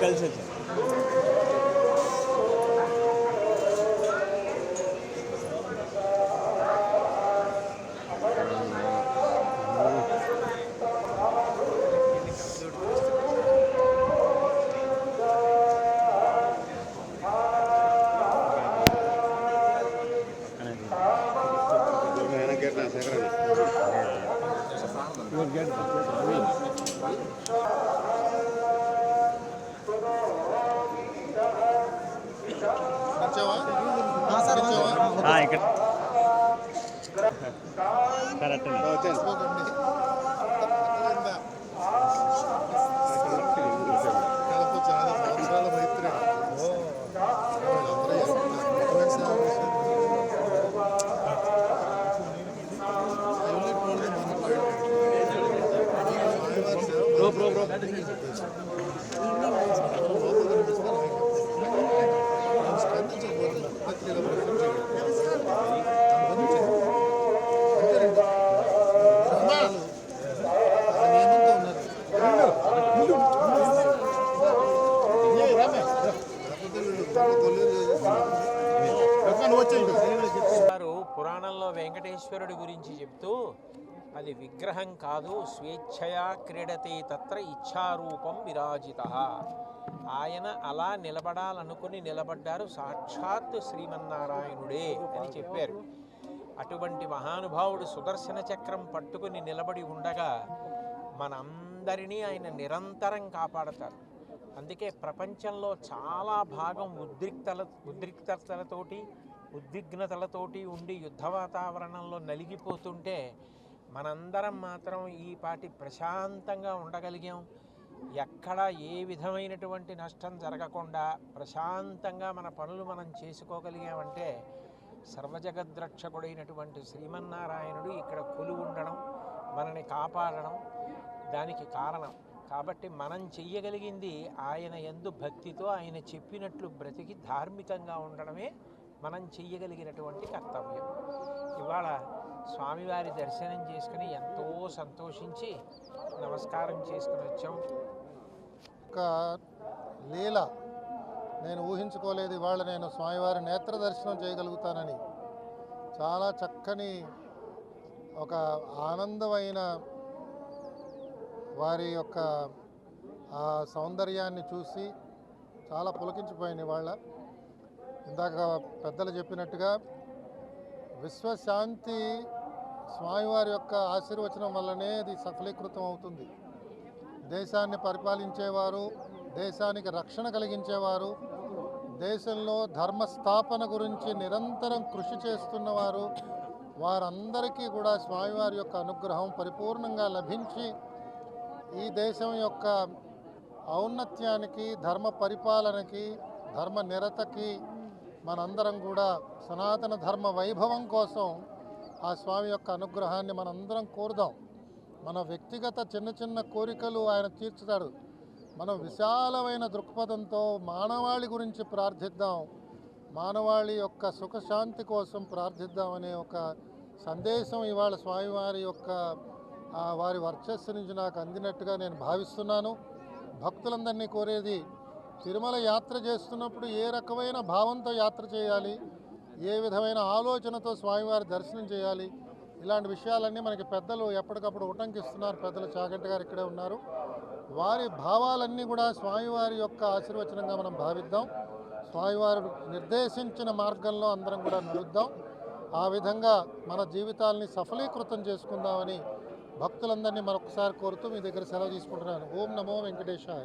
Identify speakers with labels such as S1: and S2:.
S1: కలిసి వచ్చాను. ఇక్కడ కరెక్ట్
S2: పురాణంలో వెంకటేశ్వరుడి గురించి చెప్తూ అది విగ్రహం కాదు, స్వేచ్ఛయా క్రీడతే తత్ర ఇచ్ఛారూపం విరాజిత. ఆయన అలా నిలబడాలనుకుని నిలబడ్డారు, సాక్షాత్ శ్రీమన్నారాయణుడే అని చెప్పారు. అటువంటి మహానుభావుడు సుదర్శన చక్రం పట్టుకుని నిలబడి ఉండగా మనందరినీ ఆయన నిరంతరం కాపాడతారు. అందుకే ప్రపంచంలో చాలా భాగం ఉద్రిక్తతలతోటి ఉద్విగ్నతలతోటి ఉండి యుద్ధ వాతావరణంలో నలిగిపోతుంటే మనందరం మాత్రం ఈ పాటి ప్రశాంతంగా ఉండగలిగాం. ఎక్కడ ఏ విధమైనటువంటి నష్టం జరగకుండా ప్రశాంతంగా మన పనులు మనం చేసుకోగలిగామంటే సర్వజగద్రక్షకుడైనటువంటి శ్రీమన్నారాయణుడు ఇక్కడ కొలువు ఉండడం, మనని కాపాడడం దానికి కారణం. కాబట్టి మనం చెయ్యగలిగింది ఆయన యందు భక్తితో ఆయన చెప్పినట్లు బ్రతికి ధార్మికంగా ఉండడమే మనం చెయ్యగలిగినటువంటి కర్తవ్యం. ఇవాళ స్వామివారి దర్శనం చేసుకుని ఎంతో సంతోషించి నమస్కారం చేసుకుని వచ్చాం.
S3: ఒక లీల నేను ఊహించుకోలేదు. ఇవాళ నేను స్వామివారి నేత్ర దర్శనం చేయగలుగుతానని. చాలా చక్కని ఒక ఆనందమైన వారి యొక్క ఆ సౌందర్యాన్ని చూసి చాలా పులకించిపోయింది ఇవాళ. ఇందాక పెద్దలు చెప్పినట్టుగా విశ్వశాంతి స్వామివారి యొక్క ఆశీర్వచనం వల్లనే అది సఫలీకృతం అవుతుంది. దేశాన్ని పరిపాలించేవారు, దేశానికి రక్షణ కలిగించేవారు, దేశంలో ధర్మస్థాపన గురించి నిరంతరం కృషి చేస్తున్నవారు, వారందరికీ కూడా స్వామివారి యొక్క అనుగ్రహం పరిపూర్ణంగా లభించి ఈ దేశం యొక్క ఔన్నత్యానికి, ధర్మ పరిపాలనకి, ధర్మ నిరతకి మనందరం కూడా సనాతన ధర్మ వైభవం కోసం ఆ స్వామి యొక్క అనుగ్రహాన్ని మనందరం కోరుదాం. మన వ్యక్తిగత చిన్న చిన్న కోరికలు ఆయన తీర్చుతాడు. మనం విశాలమైన దృక్పథంతో మానవాళి గురించి ప్రార్థిద్దాం, మానవాళి యొక్క సుఖశాంతి కోసం ప్రార్థిద్దాం అనే ఒక సందేశం ఇవాళ స్వామివారి యొక్క వారి వర్చస్సు నుంచి నాకు అందినట్టుగా నేను భావిస్తున్నాను. భక్తులందరినీ కోరేది, తిరుమల యాత్ర చేస్తున్నప్పుడు ఏ రకమైన భావంతో యాత్ర చేయాలి, ఏ విధమైన ఆలోచనతో స్వామివారి దర్శనం చేయాలి, ఇలాంటి విషయాలన్నీ మనకి పెద్దలు ఎప్పటికప్పుడు ఉటంకిస్తున్నారు. పెద్దలు చాగంటి గారు ఇక్కడే ఉన్నారు. వారి భావాలన్నీ కూడా స్వామివారి యొక్క ఆశీర్వచనంగా మనం భావిద్దాం. స్వామివారు నిర్దేశించిన మార్గంలో అందరం కూడా నడుద్దాం. ఆ విధంగా మన జీవితాలని సఫలీకృతం చేసుకుందామని భక్తులందరినీ మరొకసారి కోరుతూ మీ దగ్గర సెలవు తీసుకుంటున్నాను. ఓం నమో వెంకటేశాయ.